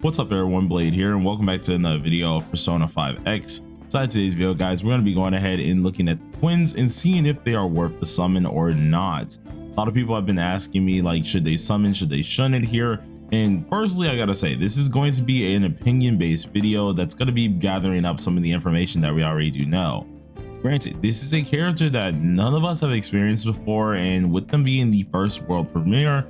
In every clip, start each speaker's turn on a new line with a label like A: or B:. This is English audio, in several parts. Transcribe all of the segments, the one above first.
A: What's up everyone, Blade here, and welcome back to another video of Persona 5X. Inside today's video, guys, we're going to be going ahead and looking at the twins and seeing if they are worth the summon or not. A lot of people have been asking me, like, should they summon, should they shun it here? And firstly, I gotta say, this is going to be an opinion-based video that's going to be gathering up some of the information that we already do know. Granted, this is a character that none of us have experienced before, and with them being the first world premiere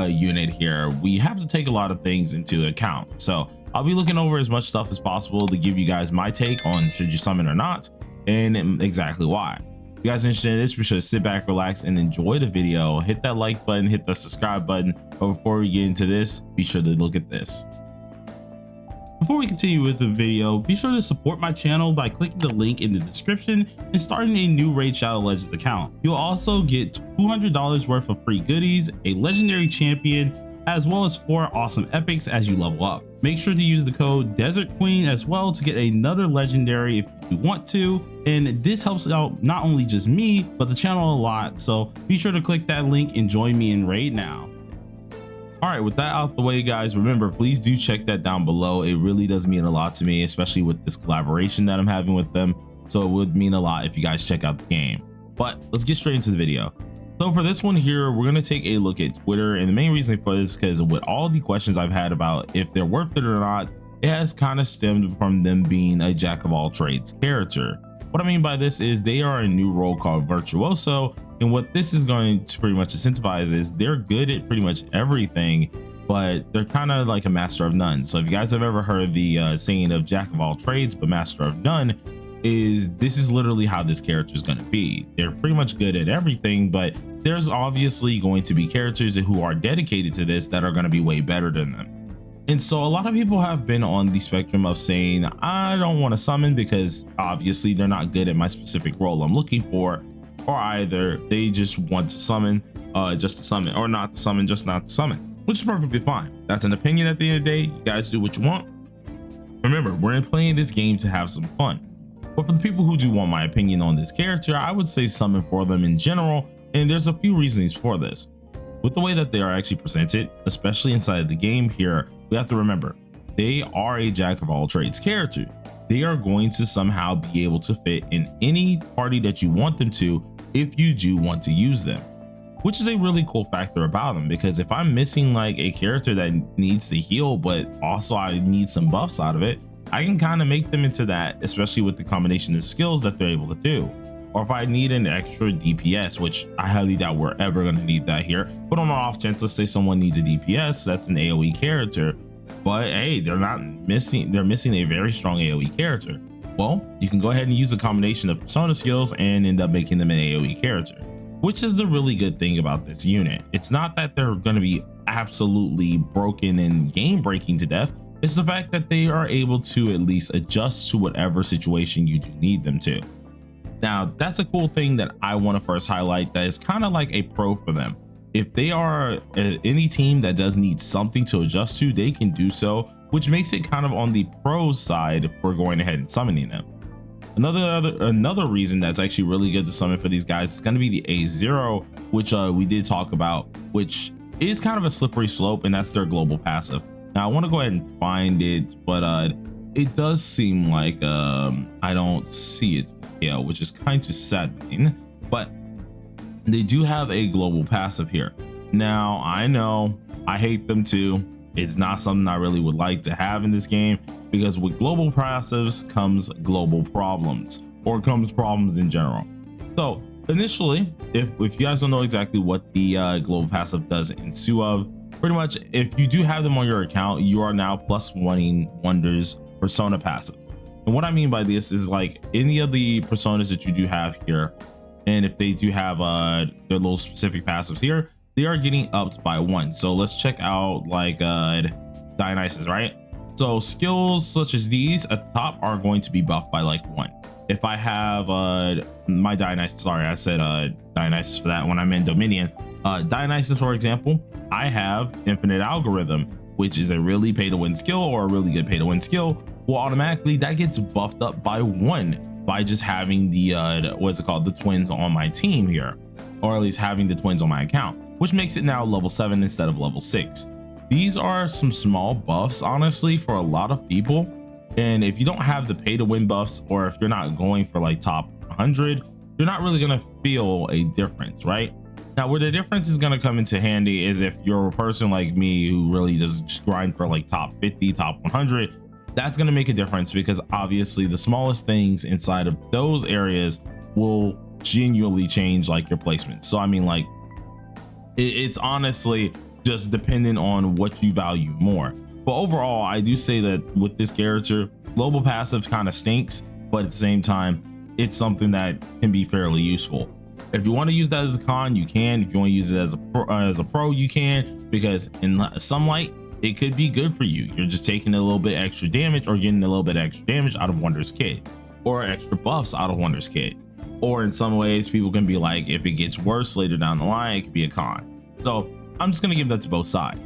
A: unit here, we have to take a lot of things into account. So I'll be looking over as much stuff as possible to give you guys my take on should you summon or not, and exactly why. If you guys are interested in this, be sure to sit back, relax, and enjoy the video. Hit that like button, hit the subscribe button. But before we get into this, be sure to look at this. Before we continue with the video, be sure to support my channel by clicking the link in the description and starting a new Raid Shadow Legends account. You'll also get $200 worth of free goodies, a legendary champion, as well as 4 awesome epics as you level up. Make sure to use the code Desert Queen as well to get another legendary if you want to, and this helps out not only just me but the channel a lot, so be sure to click that link and join me in Raid now. All right, with that out the way, guys, remember, please do check that down below. It really does mean a lot to me, especially with this collaboration that I'm having with them. So it would mean a lot if you guys check out the game. But let's get straight into the video. So for this one here, we're going to take a look at Twitter. And the main reason for this is because with all the questions I've had about if they're worth it or not, it has kind of stemmed from them being a jack of all trades character. What I mean by this is they are a new role called Virtuoso. And what this is going to pretty much incentivize is they're good at pretty much everything, but they're kind of like a master of none. So if you guys have ever heard the saying of jack of all trades, but master of none, this is literally how this character is going to be. They're pretty much good at everything, but there's obviously going to be characters who are dedicated to this that are going to be way better than them. And so a lot of people have been on the spectrum of saying, I don't want to summon because obviously they're not good at my specific role I'm looking for, or either they just want to summon just to summon, or not to summon just not to summon, which is perfectly fine. That's an opinion at the end of the day. You guys do what you want. Remember, we're playing this game to have some fun. But for the people who do want my opinion on this character, I would say summon for them in general, and there's a few reasons for this. With the way that they are actually presented, especially inside the game here, we have to remember they are a jack of all trades character. They are going to somehow be able to fit in any party that you want them to if you do want to use them, which is a really cool factor about them, because if I'm missing like a character that needs to heal but also I need some buffs out of it, I can kind of make them into that, especially with the combination of skills that they're able to do. Or if I need an extra DPS, which I highly doubt we're ever going to need that here, but on an off chance, let's say someone needs a DPS, that's an AoE character, but hey, they're missing a very strong AoE character. Well, you can go ahead and use a combination of persona skills and end up making them an AoE character, which is the really good thing about this unit. It's not that they're going to be absolutely broken and game breaking to death. It's the fact that they are able to at least adjust to whatever situation you do need them to. Now, that's a cool thing that I want to first highlight, that is kind of like a pro for them. If they are any team that does need something to adjust to, they can do so, which makes it kind of on the pros side for going ahead and summoning them. Another reason that's actually really good to summon for these guys is going to be the A0, which we did talk about, which is kind of a slippery slope, and that's their global passive. Now, I want to go ahead and find it, but it does seem like I don't see it here, which is kind of saddening, but they do have a global passive here. Now, I know I hate them too. It's not something I really would like to have in this game, because with global passives comes global problems, or comes problems in general. So initially, if you guys don't know exactly what the global passive does in Sue of, pretty much if you do have them on your account, you are now +1ing Wonder's persona passive. And what I mean by this is, like, any of the personas that you do have here, and if they do have their little specific passives here, they are getting upped by 1. So let's check out like Dionysus, right? So skills such as these at the top are going to be buffed by like 1. If I have my Dionysus, sorry, I said Dionysus for that when I meant Dominion. Dionysus, for example, I have Infinite Algorithm, which is a really pay to win skill, or a really good pay to win skill. Well, automatically that gets buffed up by 1 by just having the the twins on my team here, or at least having the twins on my account, which makes it now level 7 instead of level 6. these are some small buffs, honestly, for a lot of people. And if you don't have the pay to win buffs, or if you're not going for like top 100, you're not really going to feel a difference, right? Now, where the difference is going to come into handy is if you're a person like me who really just grind for like top 50, top 100. That's going to make a difference, because obviously the smallest things inside of those areas will genuinely change like your placement. So I mean, like, it's honestly just dependent on what you value more. But overall, I do say that with this character, global passive kind of stinks, but at the same time, it's something that can be fairly useful. If you want to use that as a con, you can. If you want to use it as a pro, you can, because in some light, it could be good for you. You're just taking a little bit extra damage, or getting a little bit extra damage out of Wonder's kit, or extra buffs out of Wonder's kit. Or in some ways, people can be like, if it gets worse later down the line, it could be a con. So I'm just going to give that to both sides.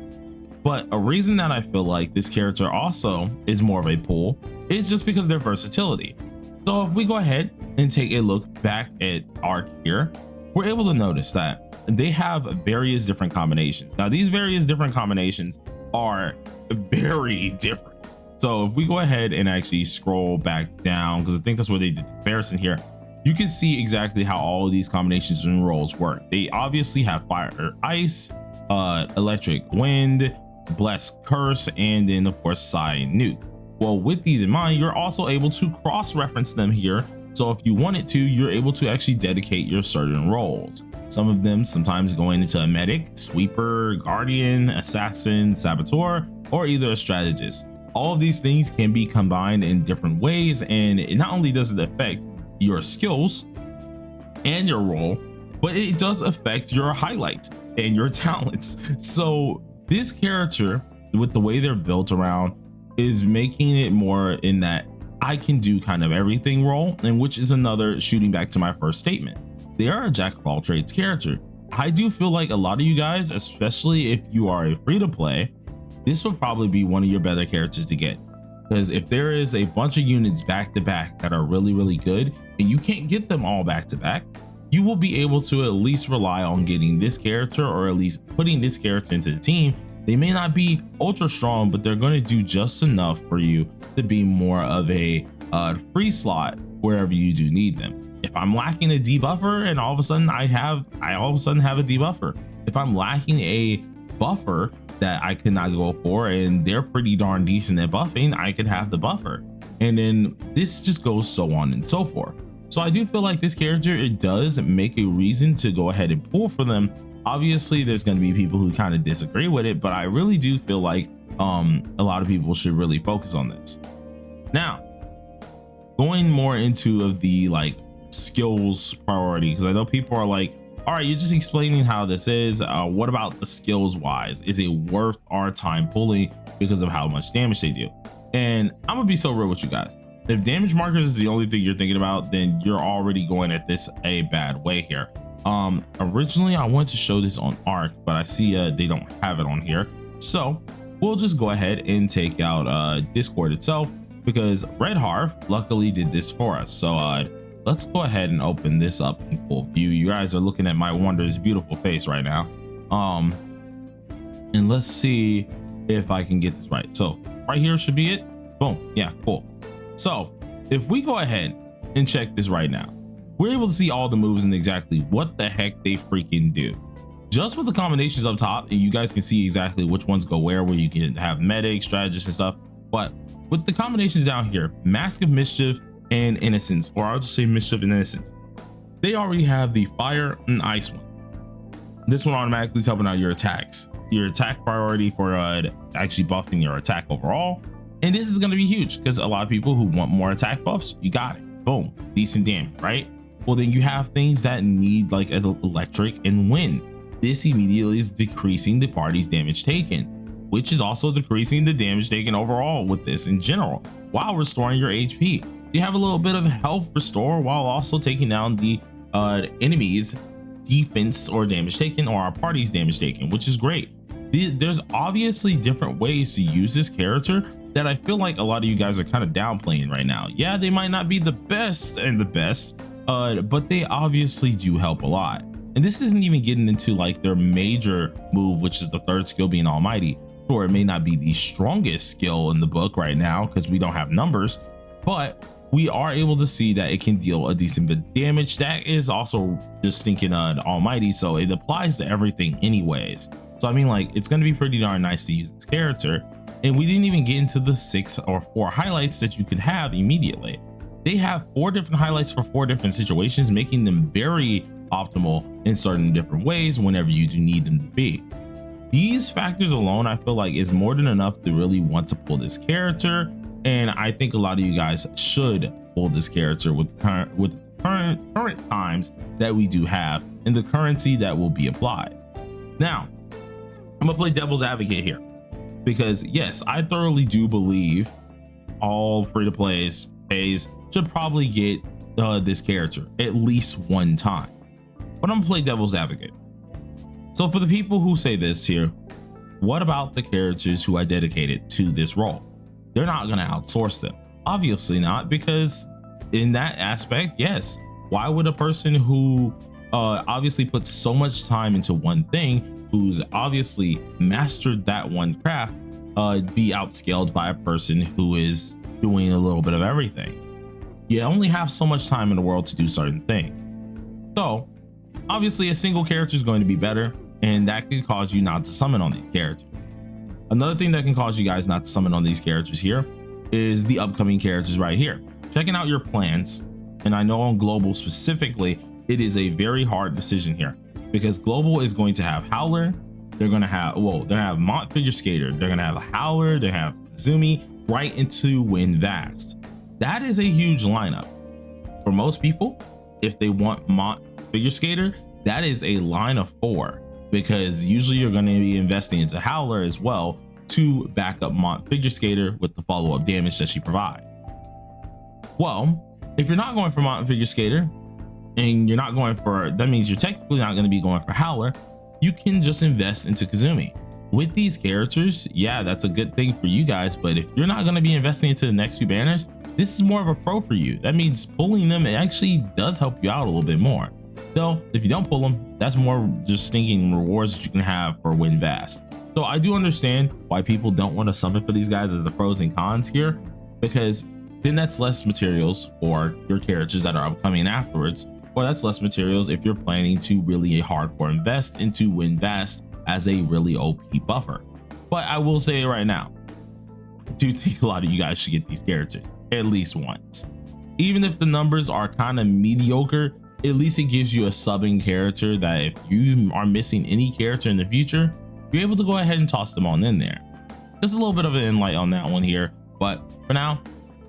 A: But a reason that I feel like this character also is more of a pull is just because of their versatility. So if we go ahead and take a look back at Arc here, we're able to notice that they have various different combinations. Now, these various different combinations are very different. So if we go ahead and actually scroll back down, because I think that's where they did the comparison here, you can see exactly how all of these combinations and roles work. They obviously have fire or ice, electric wind, blessed curse, and then of course Psy and nuke. Well, with these in mind, you're also able to cross-reference them here. So if you wanted to, you're able to actually dedicate your certain roles. Some of them sometimes going into a medic, sweeper, guardian, assassin, saboteur, or either a strategist. All of these things can be combined in different ways, and it not only does it affect your skills and your role, but it does affect your highlights and your talents. So this character, with the way they're built around, is making it more in that I can do kind of everything role, and which is another shooting back to my first statement. They are a jack of all trades character. I do feel like a lot of you guys, especially if you are a free to play, this would probably be one of your better characters to get, because if there is a bunch of units back to back that are really good and you can't get them all back to back, you will be able to at least rely on getting this character, or at least putting this character into the team. They may not be ultra strong, but they're going to do just enough for you to be more of a free slot wherever you do need them. If I'm lacking a debuffer and all of a sudden I all of a sudden have a debuffer. If I'm lacking a buffer that I could not go for and they're pretty darn decent at buffing, I could have the buffer. And then this just goes so on and so forth. So I do feel like this character, it does make a reason to go ahead and pull for them. Obviously, there's going to be people who kind of disagree with it, but I really do feel like a lot of people should really focus on this. Now, going more into the like skills priority, because I know people are like, all right, you're just explaining how this is. What about the skills wise? Is it worth our time pulling because of how much damage they do? And I'm gonna be so real with you guys. If damage markers is the only thing you're thinking about, then you're already going at this a bad way here. Originally I wanted to show this on Arc, but I see they don't have it on here, so we'll just go ahead and take out Discord itself, because Red Harv luckily did this for us. So let's go ahead and open this up in full view. You guys are looking at my Wonder's beautiful face right now, and let's see if I can get this right. So right here should be it. Boom. Yeah, cool. So if we go ahead and check this right now, we're able to see all the moves and exactly what the heck they freaking do. Just with the combinations up top, and you guys can see exactly which ones go where you can have medic, strategists and stuff. But with the combinations down here, Mask of Mischief and Innocence, or I'll just say Mischief and Innocence, they already have the fire and ice one. This one automatically is helping out your attacks, your attack priority for actually buffing your attack overall. And this is going to be huge because a lot of people who want more attack buffs, you got it. Boom, decent damage, right? Well, then you have things that need like an electric and wind. This immediately is decreasing the party's damage taken, which is also decreasing the damage taken overall with this in general, while restoring your HP. You have a little bit of health restore while also taking down the enemy's defense or damage taken, or our party's damage taken, which is great. There's obviously different ways to use this character that I feel like a lot of you guys are kind of downplaying right now. Yeah, they might not be the best and the best, but they obviously do help a lot. And this isn't even getting into like their major move, which is the third skill being Almighty. Sure, it may not be the strongest skill in the book right now because we don't have numbers, but we are able to see that it can deal a decent bit of damage. That is also just thinking almighty, so it applies to everything anyways. So I mean, like, it's going to be pretty darn nice to use this character. And we didn't even get into the 6 or 4 highlights that you could have immediately. They have 4 different highlights for 4 different situations, making them very optimal in certain different ways whenever you do need them to be. These factors alone, I feel like, is more than enough to really want to pull this character. And I think a lot of you guys should pull this character with current times that we do have and the currency that will be applied. Now, I'm gonna play devil's advocate here, because yes, I thoroughly do believe all free-to-play pays should probably get this character at least one time, but I'm gonna play devil's advocate. So for the people who say this here, what about the characters who are dedicated to this role? They're not gonna outsource them. Obviously not, because in that aspect, yes, why would a person who obviously puts so much time into one thing, who's obviously mastered that one craft, be outscaled by a person who is doing a little bit of everything? You only have so much time in the world to do certain things. So obviously a single character is going to be better, and that can cause you not to summon on these characters. Another thing that can cause you guys not to summon on these characters here is the upcoming characters right here. Checking out your plans, and I know on global specifically, it is a very hard decision here, because global is going to have Howler, they're gonna have Mont Figure Skater, they're gonna have a Howler, they have Zumi, right into Wind Vast. That is a huge lineup. For most people, if they want Mont Figure Skater, that is a line of 4, because usually you're going to be investing into Howler as well to back up Mont Figure Skater with the follow-up damage that she provides. Well, if you're not going for Mont Figure Skater, and you're not going for, that means you're technically not going to be going for Howler, you can just invest into Kazumi. With these characters, yeah, that's a good thing for you guys, but if you're not going to be investing into the next 2 banners, this is more of a pro for you. That means pulling them, it actually does help you out a little bit more. Though if you don't pull them, that's more just stinking rewards that you can have for Win Vast. So I do understand why people don't want to summon for these guys as the pros and cons here, because then that's less materials for your characters that are upcoming afterwards, or that's less materials if you're planning to really hardcore invest into Win Vast as a really OP buffer. But I will say it right now, I do think a lot of you guys should get these characters at least once. Even if the numbers are kind of mediocre, at least it gives you a subbing character that if you are missing any character in the future, you're able to go ahead and toss them on in there. Just a little bit of an inlight on that one here, but for now,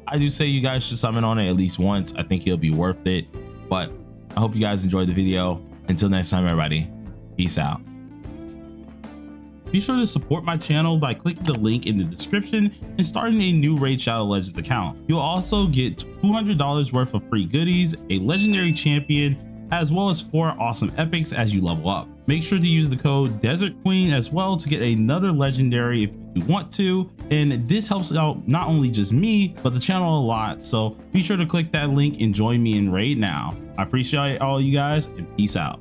A: I do say you guys should summon on it at least once. I think it'll be worth it, but I hope you guys enjoyed the video. Until next time, everybody, peace out. Be sure to support my channel by clicking the link in the description and starting a new Raid Shadow Legends account. You'll also get $200 worth of free goodies, a legendary champion, as well as 4 awesome epics as you level up. Make sure to use the code Desert Queen as well to get another legendary if you want to, and this helps out not only just me but the channel a lot, so be sure to click that link and join me in Raid now. I appreciate all you guys, and peace out.